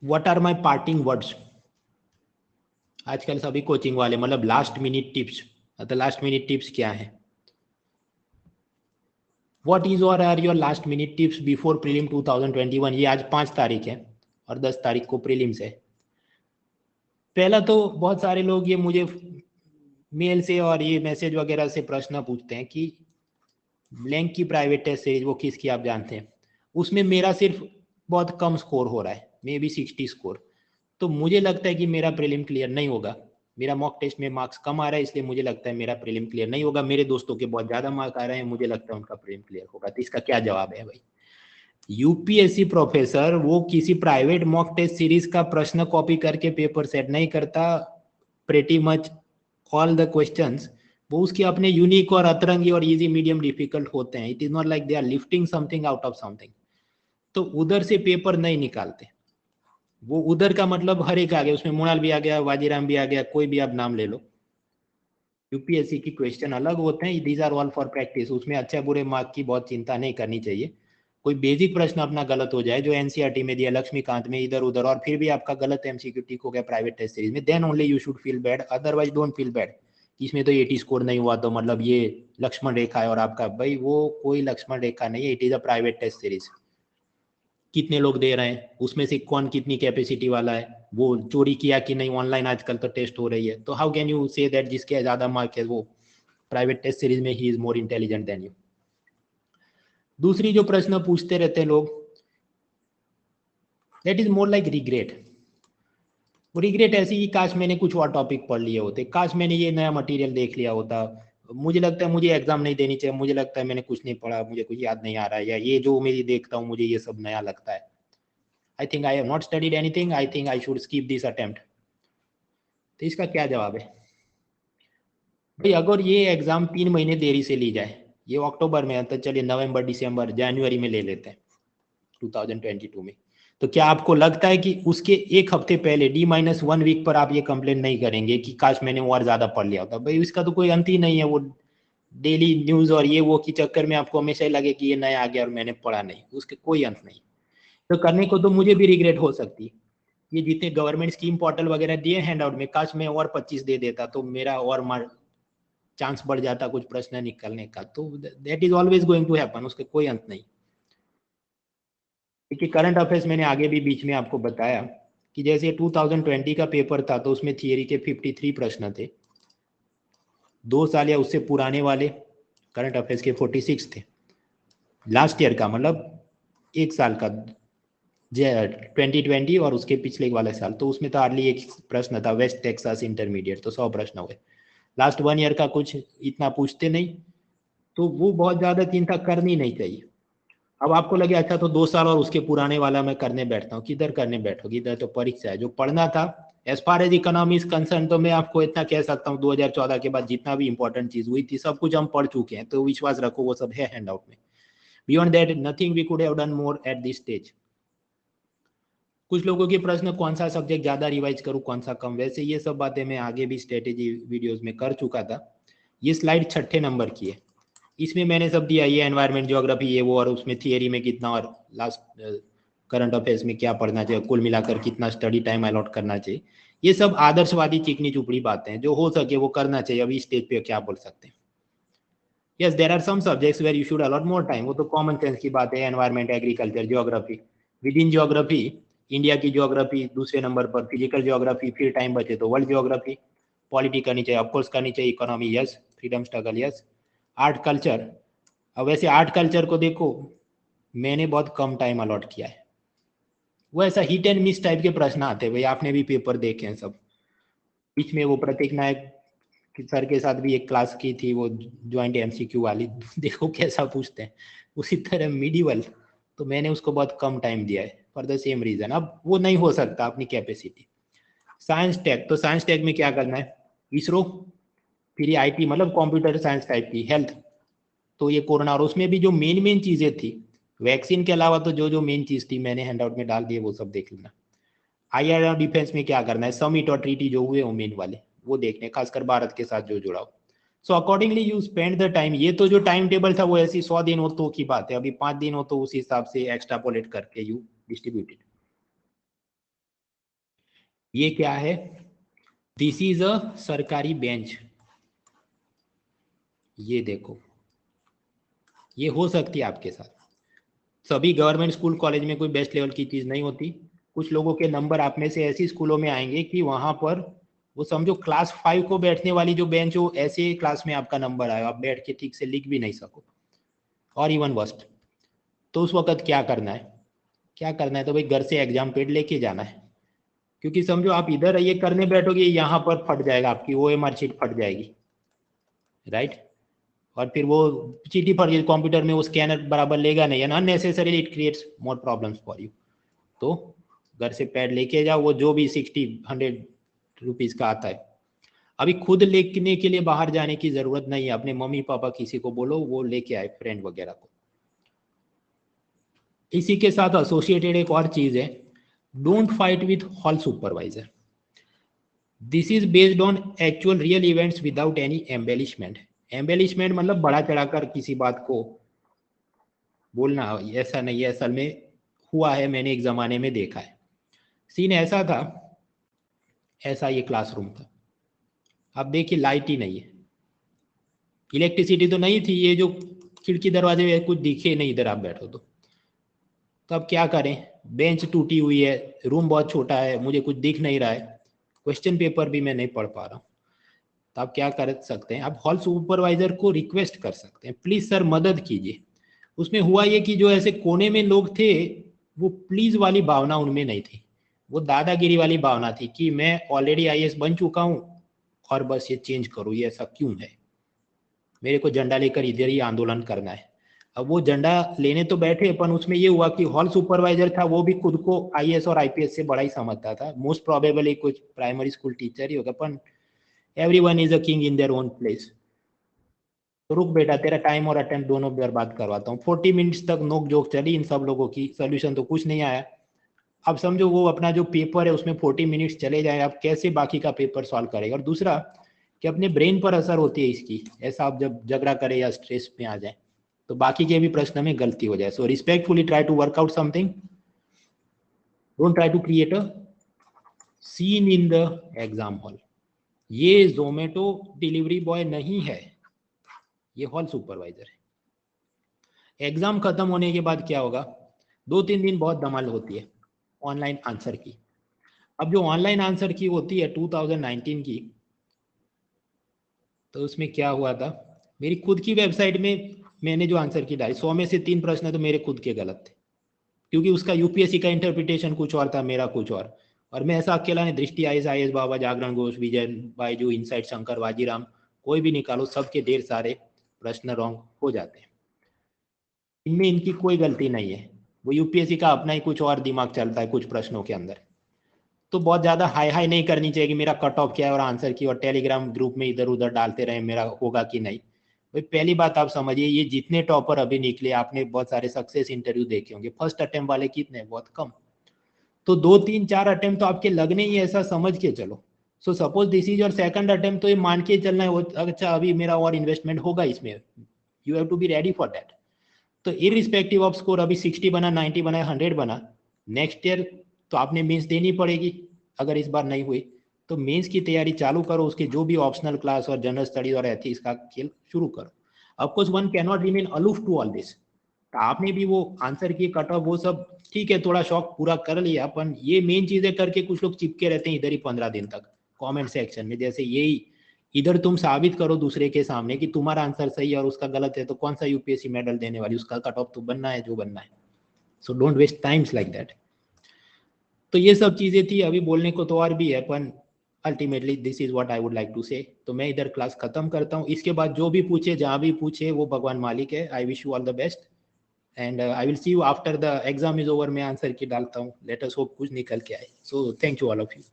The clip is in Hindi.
What are my parting words? आजकल सभी कोचिंग वाले मतलब लास्ट मिनट टिप्स, तो लास्ट मिनट टिप्स क्या है? व्हाट इज और are your last minute tips before prelim 2021? ये आज 5 तारीख है और 10 तारीख को प्रीलिम्स है। पहला तो बहुत सारे लोग ये मुझे मेल से और ये मैसेज वगैरह से प्रश्न पूछते हैं कि ब्लैंक की प्राइवेट टेस्ट सीरीज वो किसकी आप जानते हैं, उसमें मेरा सिर्फ बहुत कम स्कोर हो रहा है, मे बी 60 स्कोर। तो मुझे लगता है कि मेरा प्रीलिम क्लियर नहीं होगा। मेरा मॉक टेस्ट में मार्क्स कम आ रहा है, इसलिए मुझे लगता है मेरा प्रीलिम क्लियर नहीं होगा। मेरे दोस्तों के बहुत ज्यादा मार्क आ रहे हैं, मुझे लगता है उनका प्रीलिम क्लियर होगा। तो इसका क्या जवाब है भाई? यूपीएससी प्रोफेसर वो किसी प्राइवेट मॉक टेस्ट सीरीज का प्रश्न कॉपी करके पेपर सेट नहीं करता। Pretty much all the questions वो उसके अपने यूनिक और अतरंगी और इजी मीडियम डिफिकल्ट होते हैं। It is not like they are lifting something out of something. तो उधर से पेपर नहीं निकालते। वो उधर का मतलब हर एक आ गया, उसमें मोनाल भी आ गया, वाजीराम भी आ गया, कोई भी आप नाम ले लो। यूपीएससी की क्वेश्चन अलग होते हैं, these are all for practice. उसमें अच्छा बुरे मार्क की बहुत चिंता नहीं करनी चाहिए। कोई बेसिक प्रश्न अपना गलत हो जाए जो एनसीईआरटी में दिया, लक्ष्मीकांत में, इधर उधर, और फिर भी आपका गलत एमसीक्यू टिक हो गया प्राइवेट टेस्ट सीरीज में, then only you should feel bad, otherwise don't feel bad. इसमें तो 80 स्कोर नहीं हुआ तो मतलब ये लक्ष्मण रेखा है और आपका, भाई वो कोई लक्ष्मण रेखा नहीं है, it is a private test series. कितने लोग दे रहे हैं, उसमें से कौन कितनी कैपेसिटी वाला है, वो चोरी किया कि नहीं, ऑनलाइन आजकल तो टेस्ट हो रही है। तो how can you say that जिसके ज्यादा मार्क है वो प्राइवेट टेस्ट सीरीज में he is more intelligent then you? दूसरी जो प्रश्न पूछते रहते हैं लोग, that is more like regret. Regret ऐसी ही, काश मैंने कुछ और टॉपिक पढ़ लिए होते, काश मैंने ये नया मटेरियल देख लिया होता, मुझे लगता है मुझे एग्जाम नहीं देनी चाहिए, मुझे लगता है मैंने कुछ नहीं पढ़ा, मुझे कुछ याद नहीं आ रहा है, या ये जो मेरी देखता हूँ मुझे ये सब नया लगता है। I think I have not studied anything, I think I should skip this attempt. तो इसका क्या जवाब है भाई? अगर ये एग्जाम 3 महीने देरी से ली जाए, ये अक्टूबर में है, तो चलिए नवंबर दिसंबर जनवरी में ले लेते हैं 2022 में, तो क्या आपको लगता है कि उसके एक हफ्ते पहले D-1 वीक पर आप ये कंप्लेन नहीं करेंगे कि काश मैंने और ज्यादा पढ़ लिया होता? भाई इसका तो कोई अंत ही नहीं है। वो डेली न्यूज और ये वो के चक्कर में आपको हमेशा ही लगे कि ये नया आ गया और मैंने पढ़ा नहीं, उसके कोई अंत नहीं। तो करने को तो मुझे भी रिग्रेट हो सकती। ये जितने गवर्नमेंट स्कीम पोर्टल वगैरह दिए हैंड आउट में, काश मैं और 25 दे देता तो मेरा और चांस बढ़ जाता कुछ प्रश्न निकलने का। तो that is always going to happen, उसके कोई अंत नहीं। देखिए करंट अफेयर्स मैंने आगे भी बीच में आपको बताया कि जैसे 2020 का पेपर था तो उसमें थियरी के 53 प्रश्न थे। 2 साल या उससे पुराने वाले करंट अफेयर्स के 46 थे। लास्ट ईयर का मतलब 1 साल का 2020 और उसके पिछले वाले साल, तो उसमें तो हार्डली एक प्रश्न था, वेस्ट टेक्सास इंटरमीडिएट, तो 100 प्रश्न हुए। लास्ट 1 ईयर का कुछ इतना पूछते नहीं, तो वो बहुत ज्यादा चिंता करनी नहीं चाहिए। अब आपको लगे अच्छा तो 2 साल और उसके पुराने वाला मैं करने बैठता हूँ, किधर करने बैठोगे? इधर तो परीक्षा है, जो पढ़ना था as far as economy is concern, तो मैं आपको इतना कह सकता हूँ 2014 के बाद जितना भी इंपॉर्टेंट चीज हुई थी सब कुछ हम पढ़ चुके हैं, तो विश्वास रखो वो सब है हैंड आउट में। Beyond that nothing we could have done more at this stage. कुछ लोगों के प्रश्न कौन सा सब्जेक्ट ज्यादा रिवाइज करूँ कौन सा कम, वैसे ये सब बातें मैं आगे भी स्ट्रेटेजी वीडियोस में कर चुका था। ये स्लाइड 6ठे नंबर की है, इसमें मैंने सब दिया, ये एनवायरमेंट ज्योग्राफी ये वो, और उसमें थियरी में कितना और लास्ट करंट अफेयर्स में क्या पढ़ना चाहिए, कुल मिलाकर कितना स्टडी टाइम अलॉट करना चाहिए। ये सब आदर्शवादी चिकनी चुपड़ी बातें हैं, जो हो सके वो करना चाहिए। अभी स्टेज पे क्या बोल सकते हैं? Yes there are some subjects where you should allot more time, वो तो कॉमन सेंस की बात है। Environment, agriculture, geography, within geography India की ज्योग्राफी दूसरे नंबर पर, फिजिकल ज्योग्राफी, फिर टाइम बचे तो वर्ल्ड ज्योग्राफी, पॉलिटी करनी चाहिए ऑफकोर्स करनी चाहिए, economy yes, freedom struggle yes, art culture. अब वैसे आर्ट कल्चर को देखो मैंने बहुत कम टाइम अलॉट किया है, वो ऐसा हिट एंड मिस टाइप के प्रश्न आते हैं भाई, आपने भी पेपर देखे हैं सब। बीच में वो प्रतीक नायक सर के साथ भी एक क्लास की थी वो ज्वाइंट एमसीक्यू वाली, देखो कैसा पूछते हैं। उसी तरह मिडिवल, तो मैंने उसको बहुत कम टाइम दिया है फॉर द सेम रीजन। अब वो नहीं हो सकता अपनी कैपेसिटी। साइंस टेक, तो साइंस टेक में क्या करना है? इसरो, फिर आईटी मतलब कंप्यूटर साइंस टाइप की, हेल्थ, तो ये कोरोना, और उसमें भी जो मेन चीजें थी वैक्सीन के अलावा, तो जो जो मेन चीज थी मैंने हैंडआउट में डाल दिए, वो सब देख लेना। आईआर डिफेंस में क्या करना है? समिट और ट्रीटी जो हुए वो मेन वाले वो देखने, खासकर भारत के साथ जो जुड़ा हो। So accordingly you spend the time. ये तो जो टाइम टेबल था वो ऐसी 100 दिन हो तो की बात है, अभी 5 दिन हो तो उस हिसाब से एक्स्ट्रापोलेट करके यू डिस्ट्रीब्यूटेड। ये क्या है? दिस इज अ सरकारी बेंच। ये देखो, ये हो सकती है आपके साथ। सभी गवर्नमेंट स्कूल कॉलेज में कोई बेस्ट लेवल की चीज नहीं होती। कुछ लोगों के नंबर आप में से ऐसी स्कूलों में आएंगे कि वहां पर वो समझो क्लास 5 को बैठने वाली जो बेंच हो, ऐसे क्लास में आपका नंबर आए, आप बैठ के ठीक से लिख भी नहीं सको, और इवन वर्स्ट। तो उस वक्त क्या करना है? क्या करना है तो भाई घर से एग्जाम पेड लेके जाना है, क्योंकि समझो आप इधर ये करने बैठोगे, यहाँ पर फट जाएगा, आपकी OMR शीट फट जाएगी, राइट? और फिर वो चीटी फट गई, कंप्यूटर में वो स्कैनर बराबर लेगा नहीं, and unnecessarily it creates more problems for you. तो घर से पैड लेके जाओ, वो जो भी 60-100 रुपीज का आता है। अभी खुद लेने के लिए बाहर जाने की जरूरत नहीं है, अपने मम्मी पापा किसी को बोलो वो लेके आए, फ्रेंड वगैरह को। इसी के साथ एसोसिएटेड एक और चीज है, don't fight with hall supervisor. This is based on actual real events without any embellishment. Embellishment मतलब बढ़ा चढ़ाकर किसी बात को बोलना, ऐसा नहीं है, असल में हुआ है, मैंने एक जमाने में देखा है। सीन ऐसा था, ऐसा ये क्लासरूम था। अब देखिए लाइट ही नहीं है, इलेक्ट्रिसिटी तो नहीं थी, ये जो खिड़की दरवाजे में कुछ दिखे नहीं इधर आप बैठो तो अब क्या करें? बेंच टूटी हुई है, रूम बहुत छोटा है, मुझे कुछ दिख नहीं रहा है, क्वेश्चन पेपर भी मैं नहीं पढ़ पा रहा हूँ। तो आप क्या कर सकते हैं? आप हॉल सुपरवाइजर को रिक्वेस्ट कर सकते हैं, प्लीज सर मदद कीजिए। उसमें हुआ ये कि जो ऐसे कोने में लोग थे, वो प्लीज वाली भावना उनमें नहीं थी, वो दादागिरी वाली भावना थी कि मैं ऑलरेडी IAS बन चुका हूँ और बस ये चेंज करो, ये ऐसा क्यों है, मेरे को झंडा लेकर इधर ही आंदोलन करना है। अब वो झंडा लेने तो बैठे, अपन उसमें ये हुआ कि हॉल सुपरवाइजर था, वो भी खुद को IAS और IPS से बड़ा ही समझता था, मोस्ट प्रोबेबली कुछ प्राइमरी स्कूल टीचर ही होगा, पर everyone is a king in their own place. तो रुक बेटा, तेरा टाइम और अटेम्प्ट दोनों बर्बाद करवाता हूँ। 40 मिनट्स तक नोक जोक चली इन सब लोगों की, सोल्यूशन तो कुछ नहीं आया। अब समझो वो अपना जो पेपर है उसमें 40 मिनट्स चले जाए, आप कैसे बाकी का पेपर सॉल्व करेगा? और दूसरा कि अपने ब्रेन पर असर होती है इसकी, ऐसा आप जब झगड़ा करें या स्ट्रेस में आ जाए तो बाकी के भी प्रश्न में गलती हो जाए। So respectfully try to work out something, don't try to create a scene in the exam hall. ये जोमेटो डिलीवरी बॉय नहीं है, ये हॉल सुपरवाइजर है। एग्जाम खत्म होने के बाद क्या होगा? 2-3 दिन बहुत धमाल होती है ऑनलाइन आंसर की। अब जो ऑनलाइन आंसर की होती है 2019 की, तो उसमें क्या हुआ था, मेरी खुद की वेबसाइट में मैंने जो आंसर की डाली, 100 में से 3 प्रश्न तो मेरे खुद के गलत थे, क्योंकि उसका UPSC का इंटरप्रिटेशन कुछ और था, मेरा कुछ और मैं ऐसा अकेला नहीं, दृष्टि IAS बाबा, जागरण घोष, विजय बाइजू, इनसाइट शंकर, वाजीराम, कोई भी निकालो, सबके ढेर सारे प्रश्न रॉन्ग हो जाते हैं। इनमें इनकी कोई गलती नहीं है, वो UPSC का अपना ही कुछ और दिमाग चलता है कुछ प्रश्नों के अंदर। तो बहुत ज्यादा हाई हाई नहीं करनी चाहिए कि मेरा कट ऑफ क्या है और आंसर की, और टेलीग्राम ग्रुप में इधर उधर डालते रहे मेरा होगा कि नहीं। भाई पहली बात आप समझिए, ये जितने टॉपर अभी निकले, आपने बहुत सारे सक्सेस इंटरव्यू देखे होंगे, फर्स्ट अटेम्प्ट वाले कितने? बहुत कम। तो 2-3-4 अटेम्प्ट तो आपके लगने ही, ऐसा समझ के चलो। So suppose this is your second attempt, तो ये मान के चलना है अच्छा अभी मेरा और इन्वेस्टमेंट होगा इसमें, you have to be ready for that. तो इरिस्पेक्टिव ऑफ स्कोर, अभी 60 बना, 90 बना, 100 बना, नेक्स्ट ईयर तो आपने मेंस देनी पड़ेगी। अगर इस बार नहीं हुई तो मेंस की तैयारी चालू करो, उसके जो भी ऑप्शनल क्लास और जनरल स्टडीज और एथिक्स का खेल शुरू करो। Of course one cannot remain aloof to all this. आपने भी वो आंसर की कट ऑफ वो सब ठीक है, थोड़ा शौक पूरा कर लिया अपन, ये मेन चीजें करके कुछ लोग चिपके रहते हैं इधर ही 15 दिन तक कमेंट सेक्शन में, जैसे यही इधर तुम साबित करो दूसरे के सामने कि तुम्हारा आंसर सही है और उसका गलत है, तो कौन सा UPSC मेडल देने वाली, उसका कट ऑफ तो बनना है जो बनना है। So don't waste times like that. तो ये सब चीजें थी, अभी बोलने को तो और भी है, पर ultimately this is what I would like to say. तो मैं इधर क्लास खत्म करता हूँ, इसके बाद जो भी पूछे जहां भी पूछे वो भगवान मालिक है। I wish you all the best and I will see you after the exam is over. मैं आंसर की डालता हूँ, लेट अस होप कुछ निकल के आए। So thank you all of you.